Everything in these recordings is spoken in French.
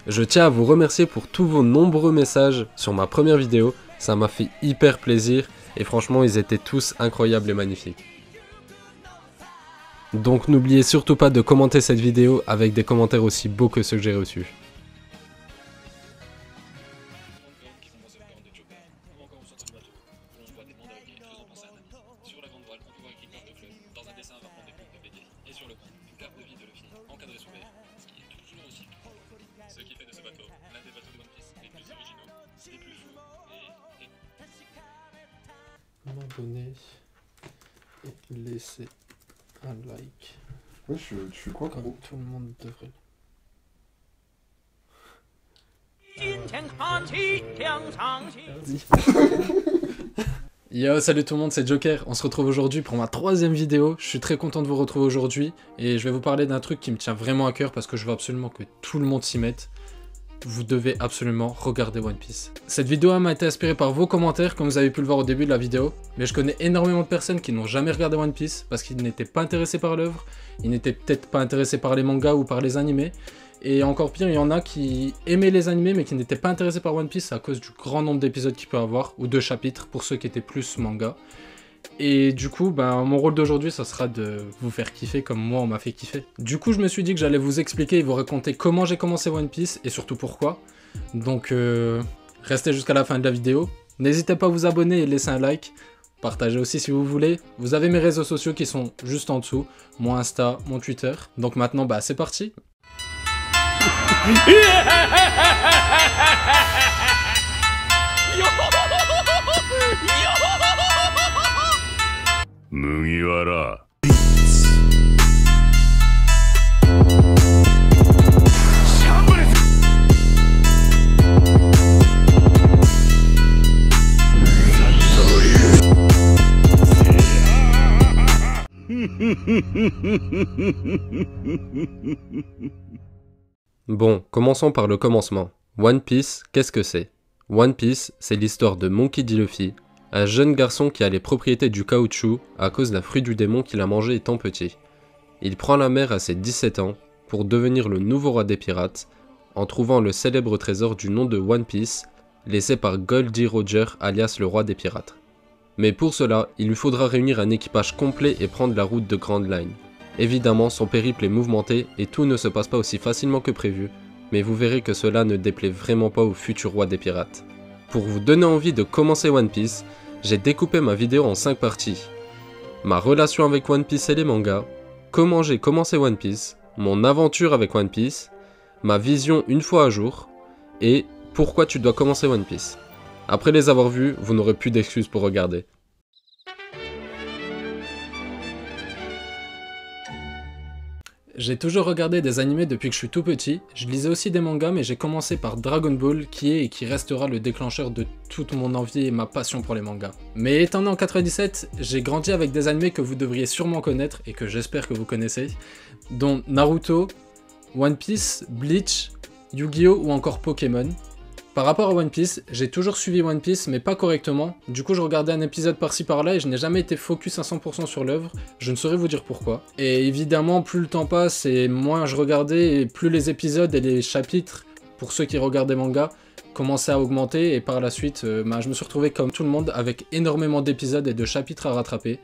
Je tiens à vous remercier pour tous vos nombreux messages sur ma première vidéo, ça m'a fait hyper plaisir et franchement ils étaient tous incroyables et magnifiques. Donc n'oubliez surtout pas de commenter cette vidéo avec des commentaires aussi beaux que ceux que j'ai reçus. Ce qui fait de ce bateau l'un des bateaux de One Piece les plus originaux, les plus fous et... M'abonner et laisser un like. Ouais, tu fais quoi, Comme gros? tout le monde devrait. Yo, salut tout le monde, c'est Joker. On se retrouve aujourd'hui pour ma troisième vidéo. Je suis très content de vous retrouver aujourd'hui et je vais vous parler d'un truc qui me tient vraiment à cœur parce que je veux absolument que tout le monde s'y mette. Vous devez absolument regarder One Piece. Cette vidéo m'a été inspirée par vos commentaires, comme vous avez pu le voir au début de la vidéo, mais je connais énormément de personnes qui n'ont jamais regardé One Piece parce qu'ils n'étaient pas intéressés par l'œuvre, ils n'étaient peut-être pas intéressés par les mangas ou par les animés, et encore pire, il y en a qui aimaient les animés mais qui n'étaient pas intéressés par One Piece à cause du grand nombre d'épisodes qu'il peut avoir, ou de chapitres pour ceux qui étaient plus manga. Et du coup, mon rôle d'aujourd'hui, ça sera de vous faire kiffer comme moi on m'a fait kiffer. Du coup, je me suis dit que j'allais vous expliquer et vous raconter comment j'ai commencé One Piece et surtout pourquoi. Donc, restez jusqu'à la fin de la vidéo. N'hésitez pas à vous abonner et laisser un like. Partagez aussi si vous voulez. Vous avez mes réseaux sociaux qui sont juste en dessous. Mon Insta, mon Twitter. Donc maintenant, c'est parti. Mugiwara. Bon, commençons par le commencement. One Piece, qu'est-ce que c'est? One Piece, c'est l'histoire de Monkey D. Luffy, un jeune garçon qui a les propriétés du caoutchouc à cause d'un fruit du démon qu'il a mangé étant petit. Il prend la mer à ses 17 ans pour devenir le nouveau roi des pirates en trouvant le célèbre trésor du nom de One Piece laissé par Goldie Roger alias le roi des pirates. Mais pour cela, il lui faudra réunir un équipage complet et prendre la route de Grand Line. Évidemment, son périple est mouvementé et tout ne se passe pas aussi facilement que prévu, mais vous verrez que cela ne déplaît vraiment pas au futur roi des pirates. Pour vous donner envie de commencer One Piece, j'ai découpé ma vidéo en 5 parties. Ma relation avec One Piece et les mangas, comment j'ai commencé One Piece, mon aventure avec One Piece, ma vision une fois à jour, et pourquoi tu dois commencer One Piece. Après les avoir vus, vous n'aurez plus d'excuses pour regarder. J'ai toujours regardé des animés depuis que je suis tout petit, je lisais aussi des mangas mais j'ai commencé par Dragon Ball qui est et qui restera le déclencheur de toute mon envie et ma passion pour les mangas. Mais étant né en 97, j'ai grandi avec des animés que vous devriez sûrement connaître et que j'espère que vous connaissez, dont Naruto, One Piece, Bleach, Yu-Gi-Oh ou encore Pokémon. Par rapport à One Piece, j'ai toujours suivi One Piece mais pas correctement, du coup je regardais un épisode par-ci par-là et je n'ai jamais été focus à 100% sur l'œuvre, je ne saurais vous dire pourquoi. Et évidemment plus le temps passe et moins je regardais et plus les épisodes et les chapitres, pour ceux qui regardent des mangas, commençaient à augmenter et par la suite je me suis retrouvé comme tout le monde avec énormément d'épisodes et de chapitres à rattraper.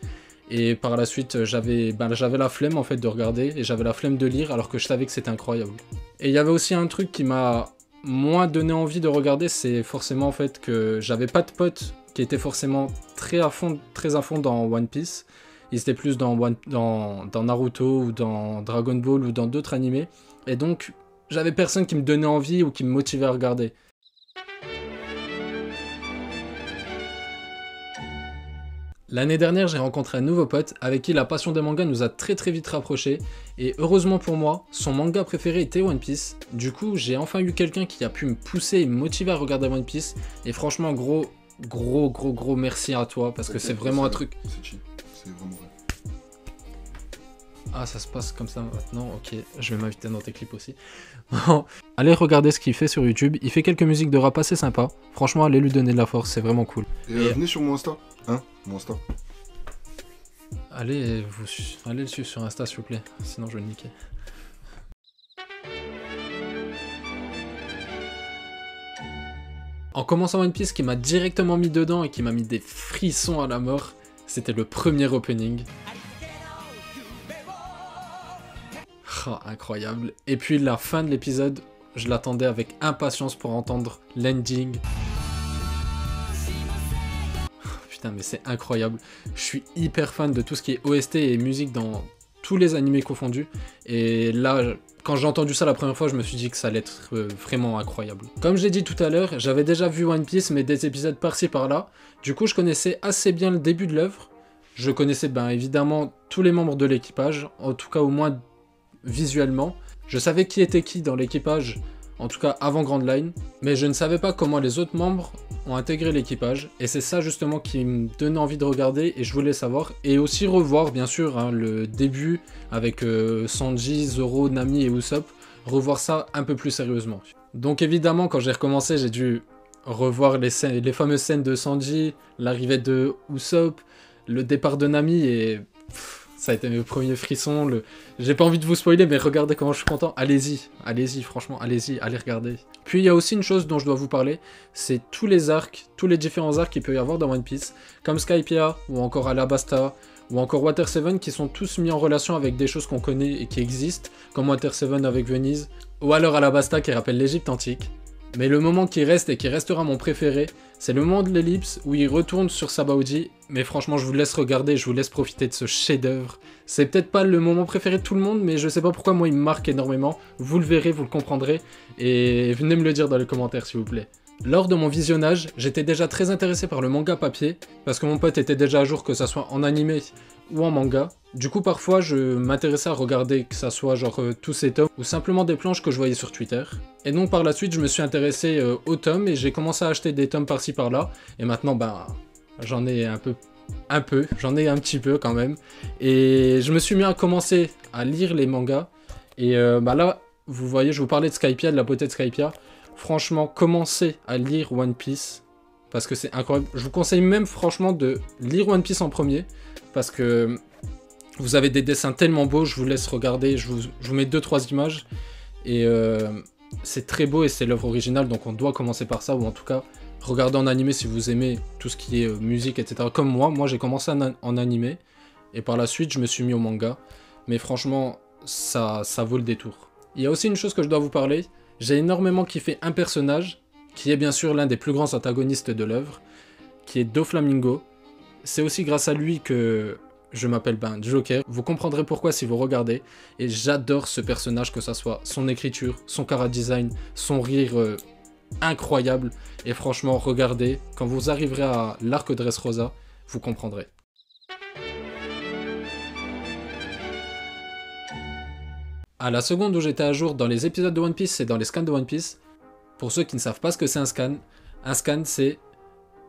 Et par la suite j'avais la flemme en fait de regarder et j'avais la flemme de lire alors que je savais que c'était incroyable. Et il y avait aussi un truc qui m'a moins donné envie de regarder, c'est forcément en fait que j'avais pas de potes qui étaient forcément très à fond dans One Piece. Ils étaient plus dans Naruto ou dans Dragon Ball ou dans d'autres animés. Et donc j'avais personne qui me donnait envie ou qui me motivait à regarder. L'année dernière, j'ai rencontré un nouveau pote avec qui la passion des mangas nous a très vite rapprochés, et heureusement pour moi, son manga préféré était One Piece. Du coup, j'ai enfin eu quelqu'un qui a pu me pousser et me motiver à regarder One Piece, et franchement, gros merci à toi, parce que c'est vraiment un truc... C'est chill, c'est vraiment vrai. Ah, ça se passe comme ça maintenant, ok, je vais m'inviter dans tes clips aussi. Allez regarder ce qu'il fait sur YouTube, il fait quelques musiques de rap assez sympas. Franchement, allez lui donner de la force, c'est vraiment cool. Et venez sur mon Insta, mon Insta. Allez le suivre sur Insta s'il vous plaît, sinon je vais le niquer. En commençant One Piece, qui m'a directement mis dedans et qui m'a mis des frissons à la mort, c'était le premier opening. Oh, incroyable. Et puis la fin de l'épisode, je l'attendais avec impatience pour entendre l'ending. Oh, putain, mais c'est incroyable. Je suis hyper fan de tout ce qui est OST et musique dans tous les animés confondus. Et là, quand j'ai entendu ça la première fois, je me suis dit que ça allait être vraiment incroyable. Comme je l'ai dit tout à l'heure, j'avais déjà vu One Piece, mais des épisodes par-ci par-là. Du coup, je connaissais assez bien le début de l'œuvre. Je connaissais évidemment tous les membres de l'équipage, en tout cas au moins visuellement. Je savais qui était qui dans l'équipage, en tout cas avant Grand Line, mais je ne savais pas comment les autres membres ont intégré l'équipage, et c'est ça justement qui me donnait envie de regarder, et je voulais savoir, et aussi revoir bien sûr hein, le début avec Sanji, Zoro, Nami et Usopp, revoir ça un peu plus sérieusement. Donc évidemment quand j'ai recommencé, j'ai dû revoir les fameuses scènes de Sanji, l'arrivée de Usopp, le départ de Nami, et ça a été mes premiers frissons. J'ai pas envie de vous spoiler, mais regardez comment je suis content. Allez-y, franchement, allez-y, allez regarder. Puis il y a aussi une chose dont je dois vous parler, c'est tous les arcs, tous les différents arcs qu'il peut y avoir dans One Piece, comme Skypiea, ou encore Alabasta, ou encore Water 7, qui sont tous mis en relation avec des choses qu'on connaît et qui existent, comme Water 7 avec Venise, ou alors Alabasta qui rappelle l'Égypte antique. Mais le moment qui reste et qui restera mon préféré, c'est le moment de l'ellipse où il retourne sur Sabaody. Mais franchement, je vous laisse regarder, je vous laisse profiter de ce chef-d'œuvre. C'est peut-être pas le moment préféré de tout le monde, mais je sais pas pourquoi moi il me marque énormément. Vous le verrez, vous le comprendrez, et venez me le dire dans les commentaires s'il vous plaît. Lors de mon visionnage, j'étais déjà très intéressé par le manga papier, parce que mon pote était déjà à jour que ça soit en animé ou en manga. Du coup parfois je m'intéressais à regarder que ça soit genre tous ces tomes, ou simplement des planches que je voyais sur Twitter. Et donc par la suite je me suis intéressé aux tomes, et j'ai commencé à acheter des tomes par-ci par-là, et maintenant j'en ai j'en ai un petit peu quand même. Et je me suis mis à commencer à lire les mangas, et là vous voyez, je vous parlais de Skypiea, de la beauté de Skypiea. Franchement, commencez à lire One Piece, parce que c'est incroyable. Je vous conseille même franchement de lire One Piece en premier, parce que vous avez des dessins tellement beaux. Je vous laisse regarder, je vous mets 2-3 images, et c'est très beau, et c'est l'œuvre originale, donc on doit commencer par ça, ou en tout cas, regardez en animé si vous aimez tout ce qui est musique, etc. Comme moi j'ai commencé en animé, et par la suite je me suis mis au manga, mais franchement, ça vaut le détour. Il y a aussi une chose que je dois vous parler. J'ai énormément kiffé un personnage, qui est bien sûr l'un des plus grands antagonistes de l'œuvre, qui est Doflamingo. C'est aussi grâce à lui que je m'appelle Joker. Vous comprendrez pourquoi si vous regardez. Et j'adore ce personnage, que ça soit son écriture, son chara-design, son rire incroyable. Et franchement, regardez, quand vous arriverez à l'arc Dressrosa, vous comprendrez. À la seconde où j'étais à jour dans les épisodes de One Piece et dans les scans de One Piece, pour ceux qui ne savent pas ce que c'est un scan c'est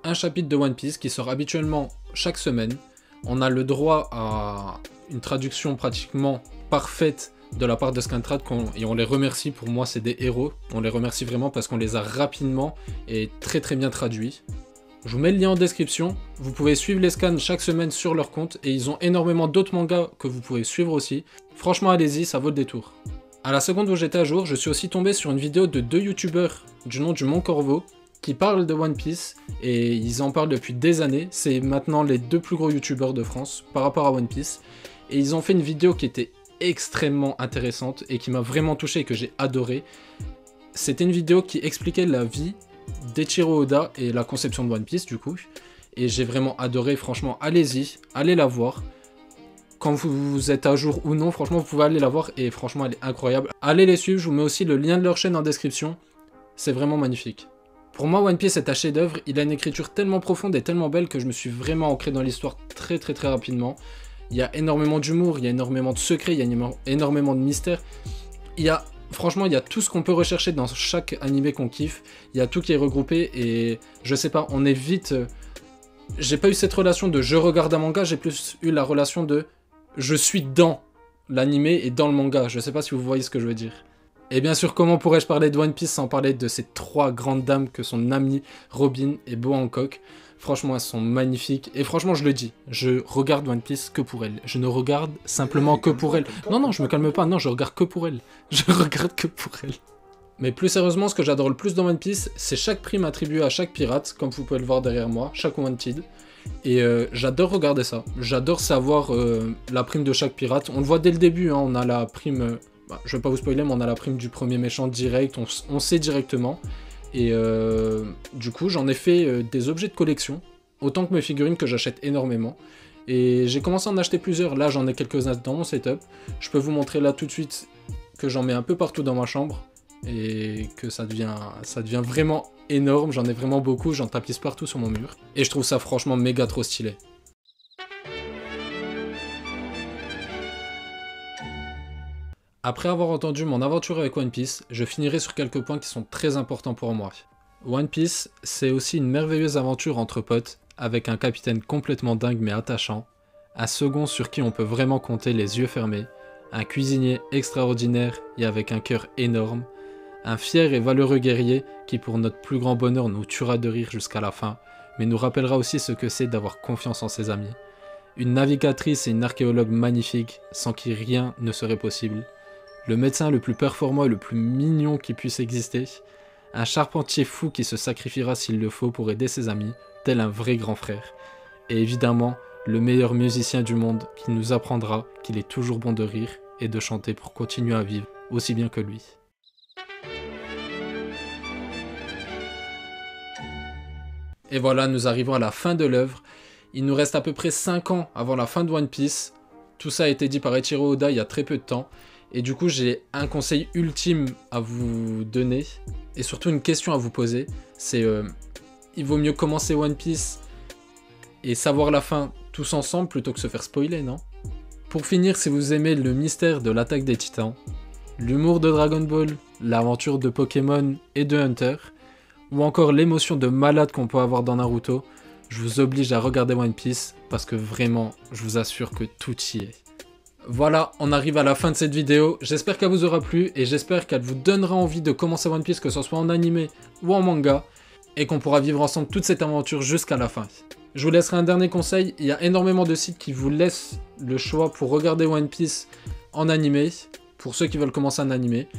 un chapitre de One Piece qui sort habituellement chaque semaine. On a le droit à une traduction pratiquement parfaite de la part de Scantrad, et on les remercie. Pour moi c'est des héros, on les remercie vraiment parce qu'on les a rapidement et très très bien traduits. Je vous mets le lien en description, vous pouvez suivre les scans chaque semaine sur leur compte, et ils ont énormément d'autres mangas que vous pouvez suivre aussi. Franchement allez-y, ça vaut le détour. À la seconde où j'étais à jour, je suis aussi tombé sur une vidéo de 2 youtubeurs du nom du Mont Corvo qui parlent de One Piece, et ils en parlent depuis des années. C'est maintenant les 2 plus gros youtubeurs de France par rapport à One Piece, et ils ont fait une vidéo qui était extrêmement intéressante et qui m'a vraiment touché et que j'ai adoré. C'était une vidéo qui expliquait la vie d'Eiichiro Oda et la conception de One Piece du coup, et j'ai vraiment adoré. Franchement allez-y, allez la voir. Quand vous êtes à jour ou non, franchement vous pouvez aller la voir, et franchement elle est incroyable. Allez les suivre, je vous mets aussi le lien de leur chaîne en description, c'est vraiment magnifique. Pour moi One Piece est un chef-d'œuvre, il a une écriture tellement profonde et tellement belle que je me suis vraiment ancré dans l'histoire très rapidement. Il y a énormément d'humour, il y a énormément de secrets, il y a énormément de mystères. Franchement, il y a tout ce qu'on peut rechercher dans chaque animé qu'on kiffe. Il y a tout qui est regroupé, et je sais pas, on est vite... J'ai pas eu cette relation de je regarde un manga, j'ai plus eu la relation de je suis dans l'animé et dans le manga. Je sais pas si vous voyez ce que je veux dire. Et bien sûr, comment pourrais-je parler de One Piece sans parler de ces 3 grandes dames que sont Nami, Robin et Boa Hancock. Franchement, elles sont magnifiques. Et franchement, je le dis, je regarde One Piece que pour elles. Je ne regarde simplement que pour elles. Non, je me calme pas. Non, je regarde que pour elles. Je regarde que pour elles. Mais plus sérieusement, ce que j'adore le plus dans One Piece, c'est chaque prime attribuée à chaque pirate, comme vous pouvez le voir derrière moi, chaque Wanted. Et j'adore regarder ça, j'adore savoir la prime de chaque pirate. On le voit dès le début, hein, on a la prime, je vais pas vous spoiler, mais on a la prime du premier méchant direct, on sait directement. Et du coup, j'en ai fait des objets de collection, autant que mes figurines que j'achète énormément. Et j'ai commencé à en acheter plusieurs, là j'en ai quelques-uns dans mon setup. Je peux vous montrer là tout de suite que j'en mets un peu partout dans ma chambre. Et que ça devient vraiment énorme, j'en ai vraiment beaucoup, j'en tapisse partout sur mon mur. Et je trouve ça franchement méga trop stylé. Après avoir entendu mon aventure avec One Piece, je finirai sur quelques points qui sont très importants pour moi. One Piece, c'est aussi une merveilleuse aventure entre potes, avec un capitaine complètement dingue mais attachant, un second sur qui on peut vraiment compter les yeux fermés, un cuisinier extraordinaire et avec un cœur énorme, un fier et valeureux guerrier qui pour notre plus grand bonheur nous tuera de rire jusqu'à la fin, mais nous rappellera aussi ce que c'est d'avoir confiance en ses amis. Une navigatrice et une archéologue magnifique, sans qui rien ne serait possible. Le médecin le plus performant et le plus mignon qui puisse exister. Un charpentier fou qui se sacrifiera s'il le faut pour aider ses amis, tel un vrai grand frère. Et évidemment, le meilleur musicien du monde qui nous apprendra qu'il est toujours bon de rire et de chanter pour continuer à vivre aussi bien que lui. Et voilà, nous arrivons à la fin de l'œuvre. Il nous reste à peu près 5 ans avant la fin de One Piece. Tout ça a été dit par Eiichiro Oda il y a très peu de temps. Et du coup, j'ai un conseil ultime à vous donner. Et surtout une question à vous poser. C'est, il vaut mieux commencer One Piece et savoir la fin tous ensemble plutôt que se faire spoiler, non? Pour finir, si vous aimez le mystère de l'attaque des titans, l'humour de Dragon Ball, l'aventure de Pokémon et de Hunter, ou encore l'émotion de malade qu'on peut avoir dans Naruto, je vous oblige à regarder One Piece parce que vraiment, je vous assure que tout y est. Voilà, on arrive à la fin de cette vidéo, j'espère qu'elle vous aura plu et j'espère qu'elle vous donnera envie de commencer One Piece, que ce soit en animé ou en manga, et qu'on pourra vivre ensemble toute cette aventure jusqu'à la fin. Je vous laisserai un dernier conseil, il y a énormément de sites qui vous laissent le choix pour regarder One Piece en animé, pour ceux qui veulent commencer un animé.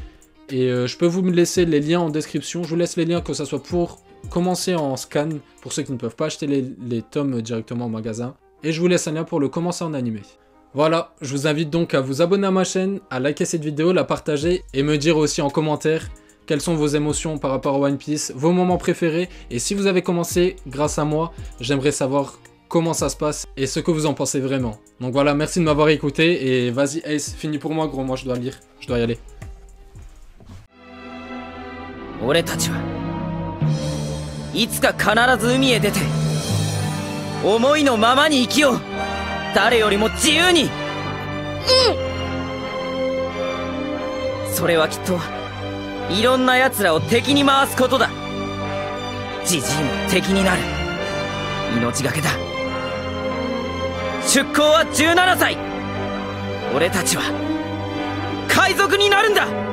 Et je peux vous laisser les liens en description, je vous laisse les liens que ce soit pour commencer en scan, pour ceux qui ne peuvent pas acheter les tomes directement au magasin. Et je vous laisse un lien pour le commencer en animé. Voilà, je vous invite donc à vous abonner à ma chaîne, à liker cette vidéo, la partager et me dire aussi en commentaire quelles sont vos émotions par rapport à One Piece, vos moments préférés. Et si vous avez commencé grâce à moi, j'aimerais savoir comment ça se passe et ce que vous en pensez vraiment. Donc voilà, merci de m'avoir écouté et vas-y Ace, fini pour moi gros, moi je dois lire, je dois y aller. 俺たちはいつか必ず海へ出て思いのままに生きよう。誰よりも自由に。それはきっといろんな奴らを敵に回すことだ。ジジイも敵になる。命がけだ。出航は17歳。俺たちは海賊になるんだ。